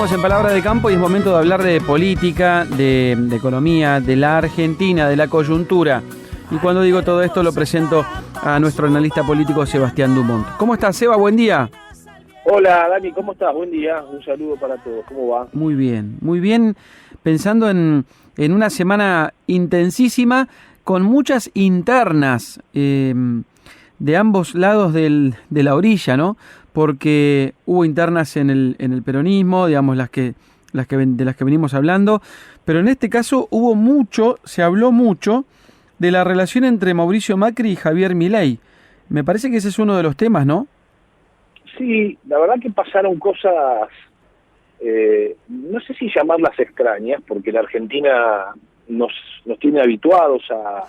Estamos en Palabra de Campo y es momento de hablar de política, de economía, de la Argentina, de la coyuntura. Y cuando digo todo esto lo presento a nuestro analista político Sebastián Dumont. ¿Cómo estás, Seba? Buen día. Hola, Dani, ¿cómo estás? Buen día, un saludo para todos. ¿Cómo va? Muy bien. Pensando en una semana intensísima con muchas internas de ambos lados de la orilla, ¿no? Porque hubo internas en el peronismo, digamos, de las que venimos hablando, pero en este caso se habló mucho de la relación entre Mauricio Macri y Javier Milei. Me parece que ese es uno de los temas, ¿no? Sí, la verdad que pasaron cosas, no sé si llamarlas extrañas, porque la Argentina nos tiene habituados a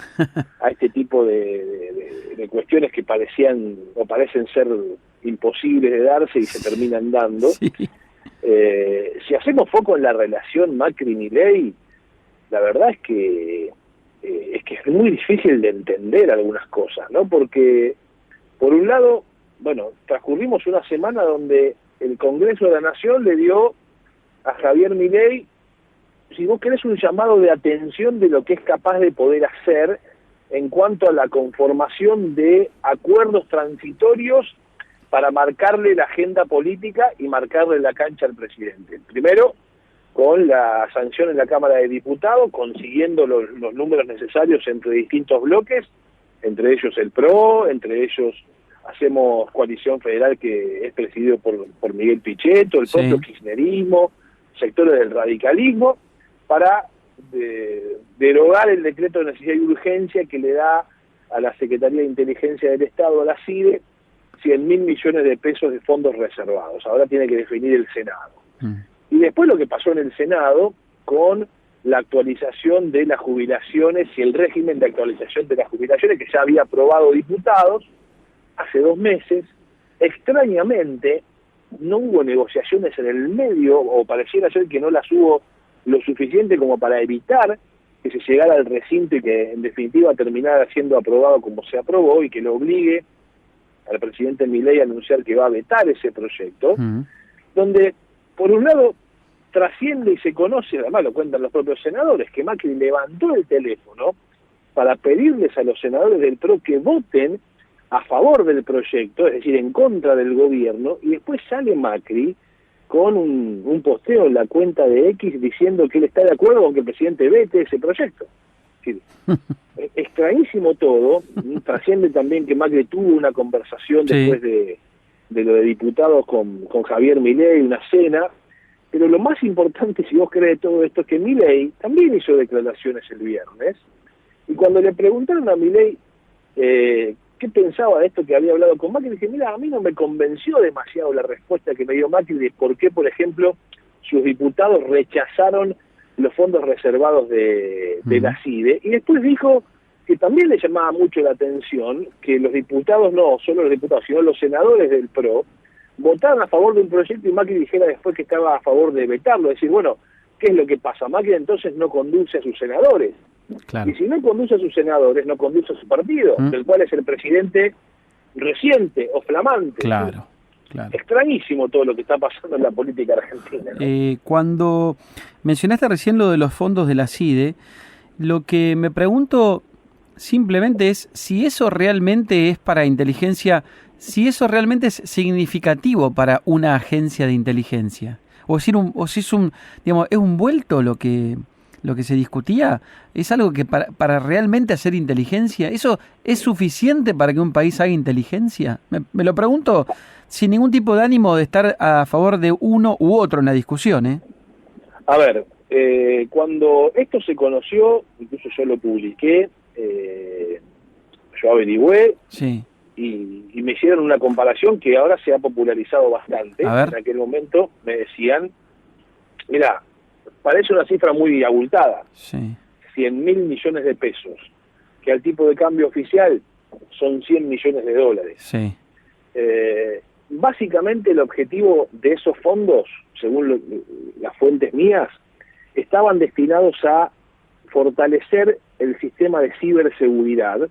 este tipo de cuestiones que parecían o parecen ser imposibles de darse y se terminan dando. Sí. Si hacemos foco en la relación Macri-Milei, la verdad es que es muy difícil de entender algunas cosas, ¿no? Porque, por un lado, bueno, transcurrimos una semana donde el Congreso de la Nación le dio a Javier Milei, si vos querés, un llamado de atención de lo que es capaz de poder hacer en cuanto a la conformación de acuerdos transitorios para marcarle la agenda política y marcarle la cancha al presidente. Primero, con la sanción en la Cámara de Diputados, consiguiendo los números necesarios entre distintos bloques, entre ellos el PRO, entre ellos Hacemos Coalición Federal, que es presidido por Miguel Pichetto, el propio kirchnerismo, sectores del radicalismo, para derogar el decreto de necesidad y urgencia que le da a la Secretaría de Inteligencia del Estado, a la CIDE, 100.000 millones de pesos de fondos reservados. Ahora tiene que definir el Senado. Y después lo que pasó en el Senado con la actualización de las jubilaciones y el régimen de actualización de las jubilaciones que ya había aprobado diputados hace 2 meses. Extrañamente no hubo negociaciones en el medio, o pareciera ser que no las hubo lo suficiente como para evitar que se llegara al recinto y que en definitiva terminara siendo aprobado como se aprobó, y que lo obligue al presidente Milei a anunciar que va a vetar ese proyecto, donde por un lado trasciende y se conoce, además lo cuentan los propios senadores, que Macri levantó el teléfono para pedirles a los senadores del PRO que voten a favor del proyecto, es decir, en contra del gobierno, y después sale Macri con un posteo en la cuenta de X diciendo que él está de acuerdo con que el presidente vete ese proyecto. Es decir, extrañísimo todo. Trasciende también que Macri tuvo una conversación después de lo de diputados con Javier Milei, una cena, pero lo más importante, si vos crees todo esto, es que Milei también hizo declaraciones el viernes, y cuando le preguntaron a Milei qué pensaba de esto que había hablado con Macri, dije, mira, a mí no me convenció demasiado la respuesta que me dio Macri de por qué, por ejemplo, sus diputados rechazaron los fondos reservados de la CIDE, y después dijo que también le llamaba mucho la atención que los diputados, no solo los diputados, sino los senadores del PRO, votaron a favor de un proyecto y Macri dijera después que estaba a favor de vetarlo. Es decir, bueno, ¿qué es lo que pasa? Macri entonces no conduce a sus senadores. Claro. Y si no conduce a sus senadores, no conduce a su partido, del cual es el presidente reciente o flamante. Claro. Extrañísimo todo lo que está pasando en la política argentina, ¿no? Cuando mencionaste recién lo de los fondos de la CIDE, lo que me pregunto simplemente es si eso realmente es para inteligencia, si eso realmente es significativo para una agencia de inteligencia, o si es un vuelto lo que se discutía. ¿Es algo que para realmente hacer inteligencia, eso es suficiente para que un país haga inteligencia? Me lo pregunto sin ningún tipo de ánimo de estar a favor de uno u otro en la discusión, A ver, cuando esto se conoció, incluso yo lo publiqué, yo averigüé, y me hicieron una comparación que ahora se ha popularizado bastante. En aquel momento me decían, mira, parece una cifra muy abultada, 100.000 millones de pesos, que al tipo de cambio oficial son 100 millones de dólares. Básicamente el objetivo de esos fondos, según las fuentes mías, estaban destinados a fortalecer el sistema de ciberseguridad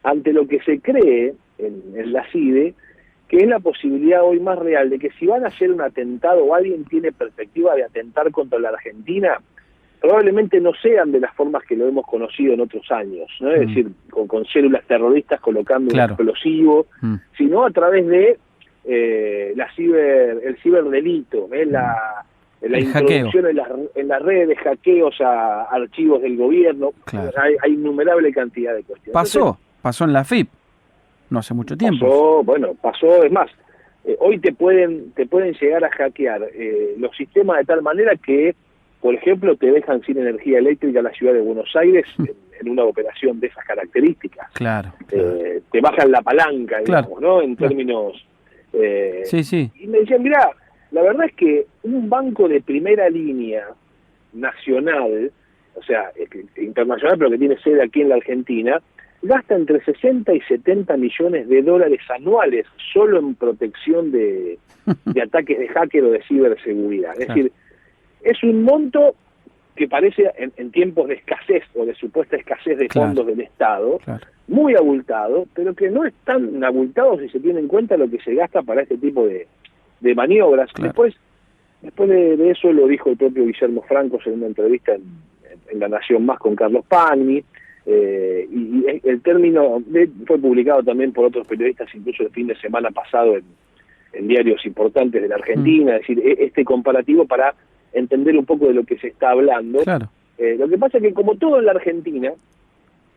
ante lo que se cree en la CIDE que es la posibilidad hoy más real de que si van a hacer un atentado o alguien tiene perspectiva de atentar contra la Argentina, probablemente no sean de las formas que lo hemos conocido en otros años, ¿no? Es decir, con células terroristas colocando un explosivo, sino a través de el ciberdelito, la introducción en las redes de hackeos a archivos del gobierno. Claro. Hay innumerable cantidad de cuestiones. Pasó en la FIP, no hace mucho tiempo. Pasó, es más, hoy te pueden llegar a hackear los sistemas de tal manera que, por ejemplo, te dejan sin energía eléctrica la ciudad de Buenos Aires en una operación de esas características. Claro. Te bajan la palanca, digamos, ¿no? En términos... sí. Y me decían, mirá, la verdad es que un banco de primera línea nacional, o sea, internacional, pero que tiene sede aquí en la Argentina, gasta entre 60 y 70 millones de dólares anuales solo en protección de ataques de hacker o de ciberseguridad. Es decir, es un monto que parece en tiempos de escasez o de supuesta escasez de fondos del Estado, muy abultado, pero que no es tan abultado si se tiene en cuenta lo que se gasta para este tipo de maniobras. Después de eso lo dijo el propio Guillermo Francos en una entrevista en La Nación Más con Carlos Pagni, y el término fue publicado también por otros periodistas, incluso el fin de semana pasado en diarios importantes de la Argentina, es decir, este comparativo para entender un poco de lo que se está hablando. Lo que pasa es que, como todo en la Argentina,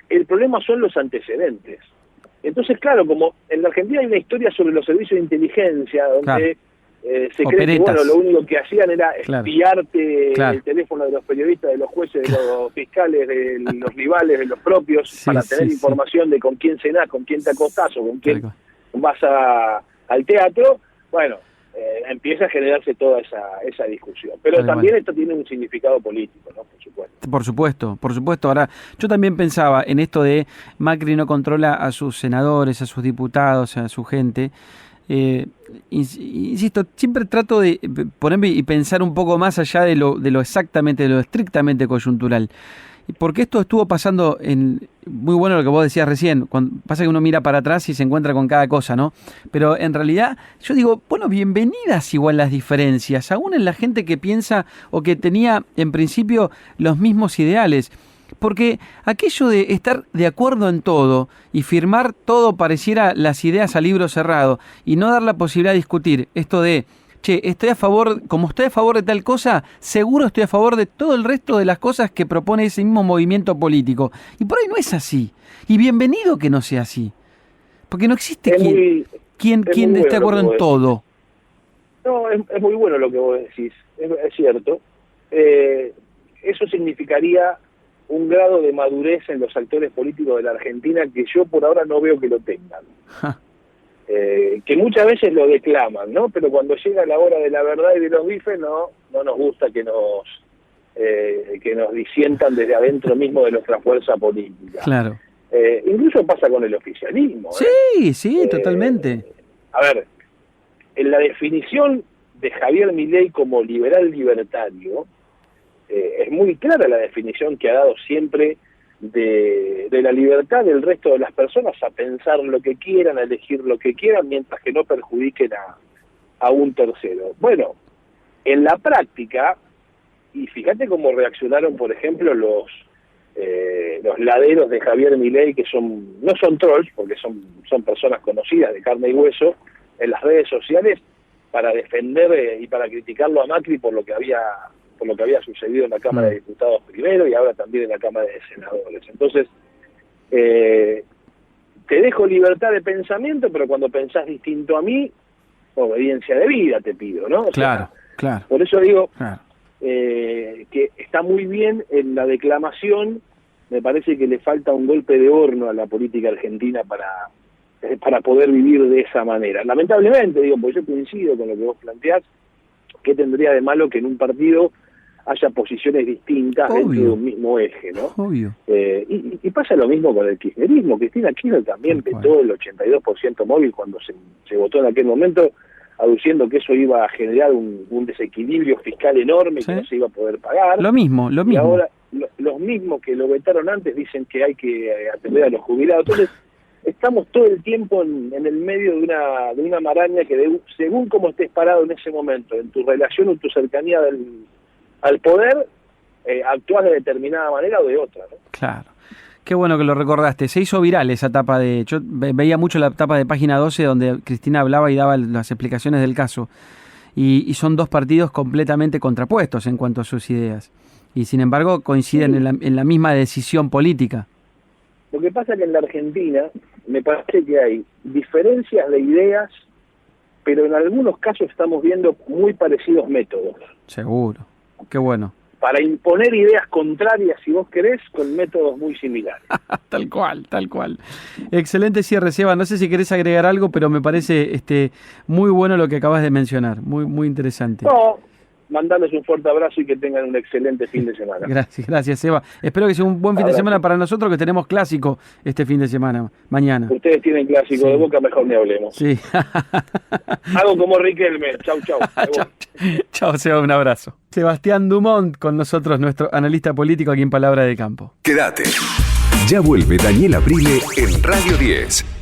el problema son los antecedentes. Entonces, claro, como en la Argentina hay una historia sobre los servicios de inteligencia, donde se cree que, bueno, lo único que hacían era espiarte el teléfono de los periodistas, de los jueces, de los fiscales, de los rivales, de los propios, para tener información de con quién cenás, con quién te acostás o con quién vas al teatro. Bueno, empieza a generarse toda esa discusión. Pero también esto tiene un significado político, ¿no? Por supuesto. Ahora, yo también pensaba en esto de Macri no controla a sus senadores, a sus diputados, a su gente. Insisto, siempre trato de ponerme y pensar un poco más allá de lo estrictamente coyuntural. Porque esto estuvo pasando muy bueno lo que vos decías recién, cuando pasa que uno mira para atrás y se encuentra con cada cosa, ¿no? Pero en realidad yo digo, bueno, bienvenidas igual las diferencias, aún en la gente que piensa o que tenía en principio los mismos ideales. Porque aquello de estar de acuerdo en todo y firmar todo pareciera las ideas a libro cerrado y no dar la posibilidad de discutir esto de, estoy a favor, como estoy a favor de tal cosa, seguro estoy a favor de todo el resto de las cosas que propone ese mismo movimiento político. Y por ahí no es así. Y bienvenido que no sea así. Porque no existe quien esté de acuerdo en todo. No, es muy bueno lo que vos decís, es cierto. Eso significaría un grado de madurez en los actores políticos de la Argentina que yo por ahora no veo que lo tengan. Que muchas veces lo declaman, ¿no? Pero cuando llega la hora de la verdad y de los bifes, no nos gusta que nos disientan desde adentro mismo de nuestra fuerza política. Claro. Incluso pasa con el oficialismo. Sí, totalmente. A ver, en la definición de Javier Milei como liberal libertario, es muy clara la definición que ha dado siempre de la libertad del resto de las personas a pensar lo que quieran, a elegir lo que quieran, mientras que no perjudiquen a un tercero. Bueno, en la práctica, y fíjate cómo reaccionaron, por ejemplo, los laderos de Javier Milei, que no son trolls, porque son personas conocidas de carne y hueso, en las redes sociales, para defender y para criticarlo a Macri por lo que había sucedido en la Cámara de Diputados primero y ahora también en la Cámara de Senadores. Entonces, te dejo libertad de pensamiento, pero cuando pensás distinto a mí, obediencia de vida te pido, ¿no? Claro. Por eso digo que está muy bien en la declamación. Me parece que le falta un golpe de horno a la política argentina para poder vivir de esa manera. Lamentablemente, porque yo coincido con lo que vos planteás, ¿qué tendría de malo que en un partido haya posiciones distintas dentro de un mismo eje, ¿no? Obvio. Y pasa lo mismo con el kirchnerismo. Cristina Kirchner también petó el 82% móvil cuando se votó en aquel momento, aduciendo que eso iba a generar un desequilibrio fiscal enorme que no se iba a poder pagar. Lo mismo. Y ahora los mismos que lo vetaron antes dicen que hay que atender a los jubilados. Entonces, estamos todo el tiempo en el medio de una maraña que según cómo estés parado en ese momento, en tu relación o tu cercanía al poder, actúas de determinada manera o de otra, ¿no? Claro. Qué bueno que lo recordaste. Se hizo viral esa etapa de... Yo veía mucho la etapa de Página 12 donde Cristina hablaba y daba las explicaciones del caso. Y son dos partidos completamente contrapuestos en cuanto a sus ideas. Y sin embargo coinciden en la misma decisión política. Lo que pasa es que en la Argentina me parece que hay diferencias de ideas, pero en algunos casos estamos viendo muy parecidos métodos. Seguro. Qué bueno. Para imponer ideas contrarias, si vos querés, con métodos muy similares. Tal cual, tal cual. Excelente cierre, Seba. No sé si querés agregar algo, pero me parece muy bueno lo que acabas de mencionar. Muy, muy interesante. No, mandarles un fuerte abrazo y que tengan un excelente fin de semana. Gracias, Seba. Espero que sea un buen fin de semana para nosotros, que tenemos clásico este fin de semana, mañana. Ustedes tienen clásico de Boca, mejor ni hablemos. Sí. Hago como Riquelme. Chau. Chau, Seba, un abrazo. Sebastián Dumont con nosotros, nuestro analista político aquí en Palabra de Campo. Quédate. Ya vuelve Daniel Aprile en Radio 10.